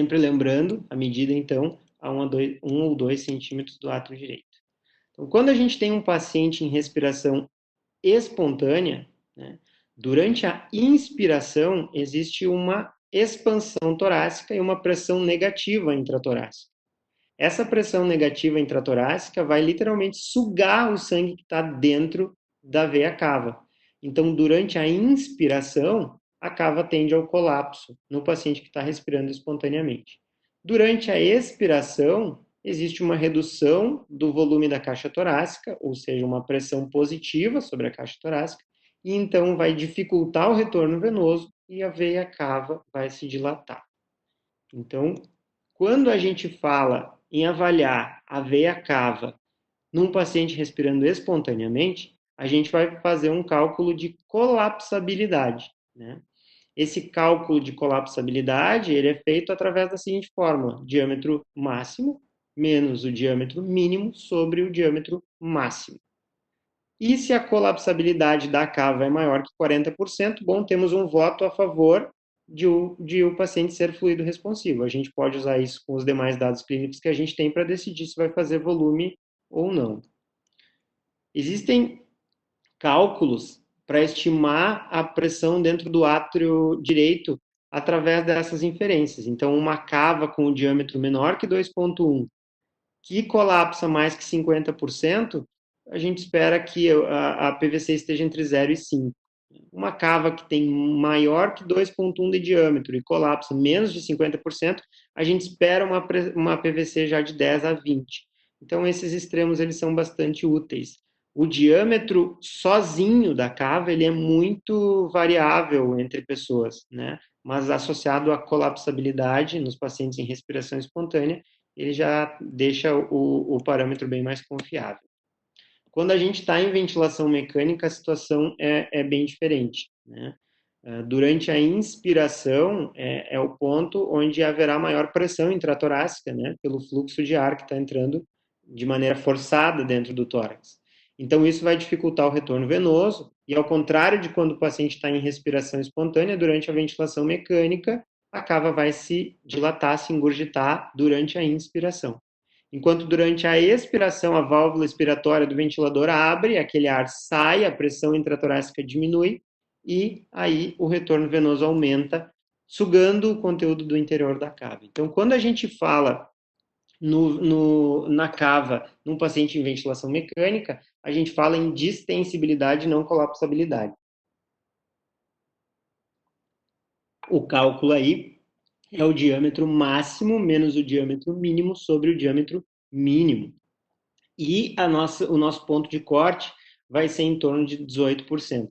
Sempre lembrando a medida, então, a 1 ou 2 centímetros do átrio direito. Então, quando a gente tem um paciente em respiração espontânea, né, durante a inspiração existe uma expansão torácica e uma pressão negativa intratorácica. Essa pressão negativa intratorácica vai literalmente sugar o sangue que está dentro da veia cava. Então, durante a inspiração, a cava tende ao colapso no paciente que está respirando espontaneamente. Durante a expiração, existe uma redução do volume da caixa torácica, ou seja, uma pressão positiva sobre a caixa torácica, e então vai dificultar o retorno venoso e a veia cava vai se dilatar. Então, quando a gente fala em avaliar a veia cava num paciente respirando espontaneamente, a gente vai fazer um cálculo de colapsabilidade, né? Esse cálculo de colapsabilidade ele é feito através da seguinte fórmula: diâmetro máximo menos o diâmetro mínimo sobre o diâmetro máximo. E se a colapsabilidade da cava é maior que 40%, bom, temos um voto a favor de o paciente ser fluido responsivo. A gente pode usar isso com os demais dados clínicos que a gente tem para decidir se vai fazer volume ou não. Existem cálculos para estimar a pressão dentro do átrio direito através dessas inferências. Então, uma cava com o diâmetro menor que 2,1, que colapsa mais que 50%, a gente espera que a PVC esteja entre 0 e 5. Uma cava que tem maior que 2,1 de diâmetro e colapsa menos de 50%, a gente espera uma PVC já de 10 a 20. Então, esses extremos eles são bastante úteis. O diâmetro sozinho da cava ele é muito variável entre pessoas, né? Mas associado à colapsabilidade nos pacientes em respiração espontânea, ele já deixa o parâmetro bem mais confiável. Quando a gente está em ventilação mecânica, a situação é bem diferente, né? Durante a inspiração é o ponto onde haverá maior pressão intratorácica, né? Pelo fluxo de ar que está entrando de maneira forçada dentro do tórax. Então, isso vai dificultar o retorno venoso, e ao contrário de quando o paciente está em respiração espontânea, durante a ventilação mecânica, a cava vai se dilatar, se engurgitar durante a inspiração. Enquanto durante a expiração a válvula expiratória do ventilador abre, aquele ar sai, a pressão intratorácica diminui e aí o retorno venoso aumenta, sugando o conteúdo do interior da cava. Então, quando a gente fala na cava, num paciente em ventilação mecânica, a gente fala em distensibilidade, não colapsabilidade. O cálculo aí é o diâmetro máximo menos o diâmetro mínimo sobre o diâmetro mínimo. E o nosso ponto de corte vai ser em torno de 18%.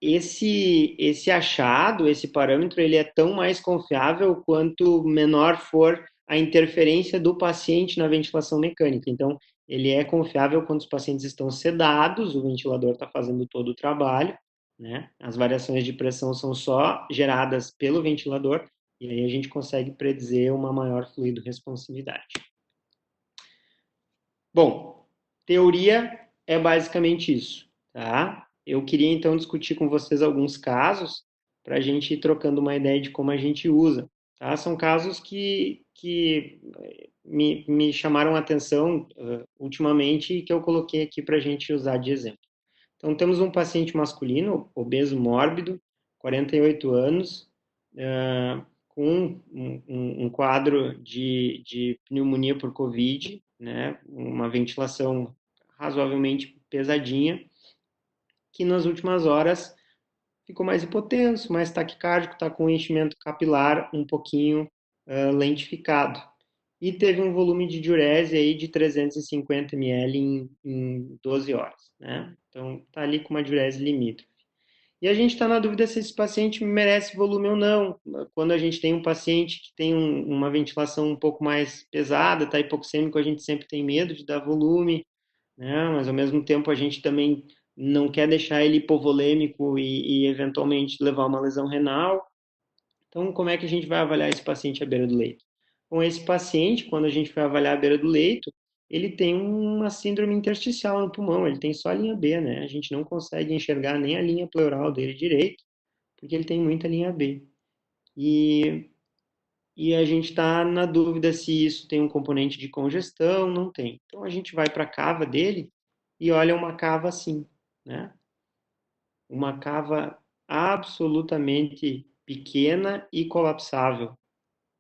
Esse achado, esse parâmetro, ele é tão mais confiável quanto menor for a interferência do paciente na ventilação mecânica. Então, ele é confiável quando os pacientes estão sedados, o ventilador está fazendo todo o trabalho, né? As variações de pressão são só geradas pelo ventilador, e aí a gente consegue predizer uma maior fluido responsividade. Bom, teoria é basicamente isso, tá? Eu queria então discutir com vocês alguns casos para a gente ir trocando uma ideia de como a gente usa, tá? São casos que me chamaram a atenção ultimamente e que eu coloquei aqui para a gente usar de exemplo. Então, temos um paciente masculino, obeso mórbido, 48 anos, com um quadro de pneumonia por Covid, né, uma ventilação razoavelmente pesadinha, que nas últimas horas ficou mais hipotenso, mais taquicárdico, está com o enchimento capilar um pouquinho lentificado. E teve um volume de diurese aí de 350 ml em 12 horas, né? Então, está ali com uma diurese limítrofe. E a gente está na dúvida se esse paciente merece volume ou não. Quando a gente tem um paciente que tem uma ventilação um pouco mais pesada, está hipoxêmico, a gente sempre tem medo de dar volume, né? Mas ao mesmo tempo a gente também não quer deixar ele hipovolêmico e eventualmente levar uma lesão renal. Então, como é que a gente vai avaliar esse paciente à beira do leito? Com esse paciente, quando a gente vai avaliar à beira do leito, ele tem uma síndrome intersticial no pulmão, ele tem só a linha B, né? A gente não consegue enxergar nem a linha pleural dele direito, porque ele tem muita linha B. E e a gente está na dúvida se isso tem um componente de congestão, não tem. Então a gente vai para a cava dele e olha uma cava assim, né? Uma cava absolutamente pequena e colapsável.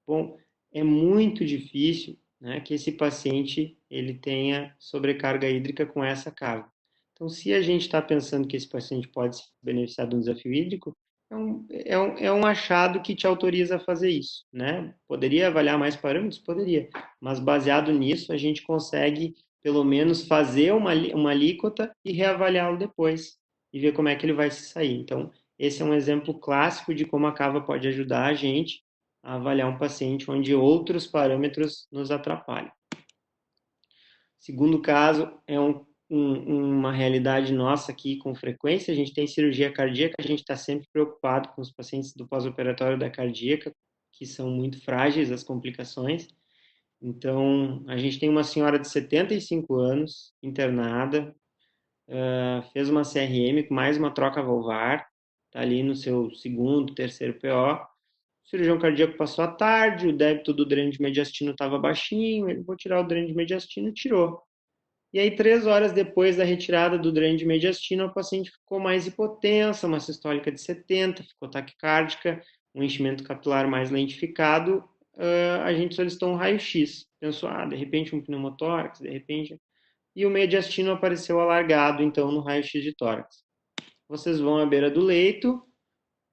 Bom, é muito difícil, né, que esse paciente ele tenha sobrecarga hídrica com essa cava. Então, se a gente está pensando que esse paciente pode se beneficiar de um desafio hídrico, é um achado que te autoriza a fazer isso, né? Poderia avaliar mais parâmetros? Poderia, mas baseado nisso, a gente consegue pelo menos fazer uma alíquota e reavaliá-lo depois e ver como é que ele vai se sair. Então, esse é um exemplo clássico de como a cava pode ajudar a gente a avaliar um paciente onde outros parâmetros nos atrapalham. Segundo caso, é uma realidade nossa aqui com frequência. A gente tem cirurgia cardíaca, a gente está sempre preocupado com os pacientes do pós-operatório da cardíaca, que são muito frágeis as complicações. Então, a gente tem uma senhora de 75 anos, internada, fez uma CRM com mais uma troca valvar, está ali no seu segundo, terceiro PO. O cirurgião cardíaco passou a tarde, o débito do dreno de mediastino estava baixinho, ele vou tirar o dreno de mediastino e tirou. E aí, 3 horas depois da retirada do dreno de mediastino, a paciente ficou mais hipotensa, uma sistólica de 70, ficou taquicárdica, um enchimento capilar mais lentificado. A gente solicitou um raio-x. Pensou, de repente um pneumotórax, de repente... E o mediastino apareceu alargado, então, no raio-x de tórax. Vocês vão à beira do leito,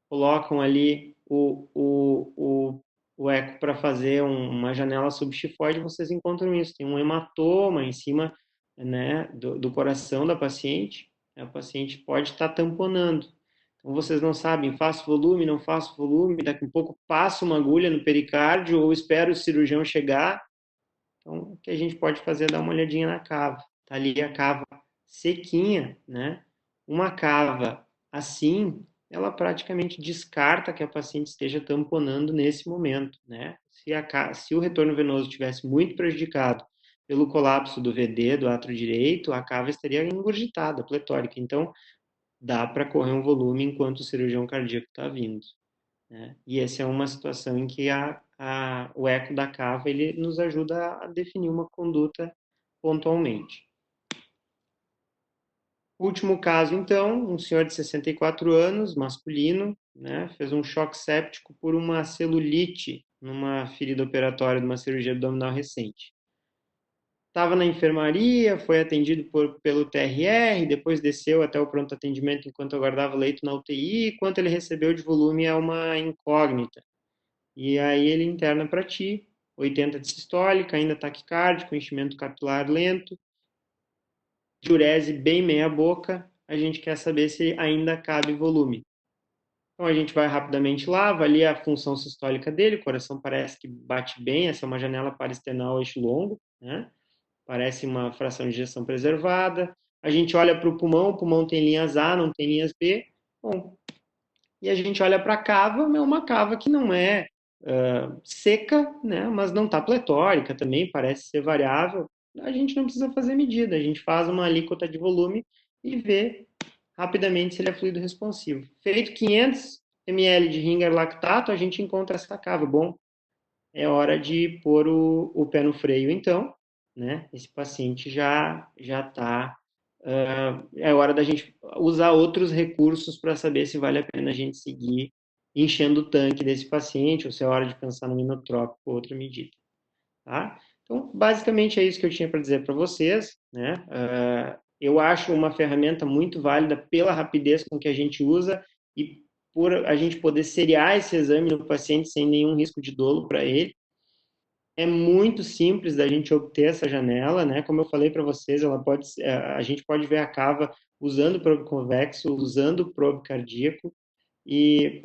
colocam ali o eco para fazer uma janela subxifoide, vocês encontram isso. Tem um hematoma em cima, né, do coração da paciente. A paciente pode estar tamponando. Então, vocês não sabem, faço volume, não faço volume, daqui a pouco passo uma agulha no pericárdio ou espero o cirurgião chegar. Então, o que a gente pode fazer é dar uma olhadinha na cava. Está ali a cava sequinha, né? Uma cava assim, ela praticamente descarta que a paciente esteja tamponando nesse momento, né? Se o retorno venoso tivesse muito prejudicado pelo colapso do VD, do átrio direito, a cava estaria engurgitada, pletórica. Então, dá para correr um volume enquanto o cirurgião cardíaco está vindo, né? E essa é uma situação em que o eco da cava ele nos ajuda a definir uma conduta pontualmente. Último caso, então, um senhor de 64 anos, masculino, né, fez um choque séptico por uma celulite numa ferida operatória de uma cirurgia abdominal recente. Estava na enfermaria, foi atendido pelo TRR, depois desceu até o pronto atendimento enquanto aguardava leito na UTI, quanto ele recebeu de volume é uma incógnita. E aí ele interna para ti, 80 de sistólica, ainda taquicárdico, enchimento capilar lento, diurese bem meia boca, a gente quer saber se ainda cabe volume. Então a gente vai rapidamente lá, avalia a função sistólica dele, o coração parece que bate bem, essa é uma janela parasternal eixo longo, né? Parece uma fração de ejeção preservada. A gente olha para o pulmão tem linhas A, não tem linhas B. Bom, e a gente olha para a cava, é uma cava que não é seca, né, mas não está pletórica também, parece ser variável. A gente não precisa fazer medida, a gente faz uma alíquota de volume e vê rapidamente se ele é fluido responsivo. Feito 500 ml de Ringer lactato, a gente encontra essa cava. Bom, é hora de pôr o pé no freio, então, né? Esse paciente já está. É hora da gente usar outros recursos para saber se vale a pena a gente seguir enchendo o tanque desse paciente ou se é hora de pensar no inotrópico ou outra medida, tá? Então, basicamente é isso que eu tinha para dizer para vocês, né? Eu acho uma ferramenta muito válida pela rapidez com que a gente usa e por a gente poder seriar esse exame no paciente sem nenhum risco de dolo para ele. É muito simples da gente obter essa janela, né? Como eu falei para vocês, a gente pode ver a cava usando o probe convexo, usando o probe cardíaco, e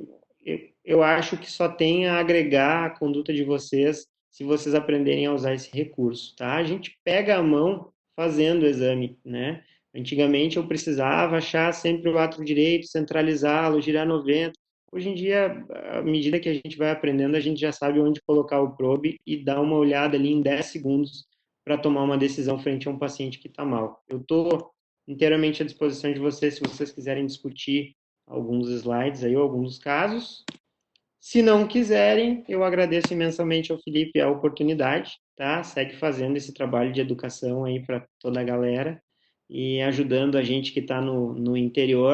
eu acho que só tem a agregar a conduta de vocês se vocês aprenderem a usar esse recurso, tá? A gente pega a mão fazendo o exame, né? Antigamente eu precisava achar sempre o átrio direito, centralizá-lo, girar 90. Hoje em dia, à medida que a gente vai aprendendo, a gente já sabe onde colocar o probe e dar uma olhada ali em 10 segundos para tomar uma decisão frente a um paciente que está mal. Eu estou inteiramente à disposição de vocês, se vocês quiserem discutir alguns slides aí, ou alguns casos. Se não quiserem, eu agradeço imensamente ao Felipe a oportunidade, tá? Segue fazendo esse trabalho de educação aí para toda a galera e ajudando a gente que está no interior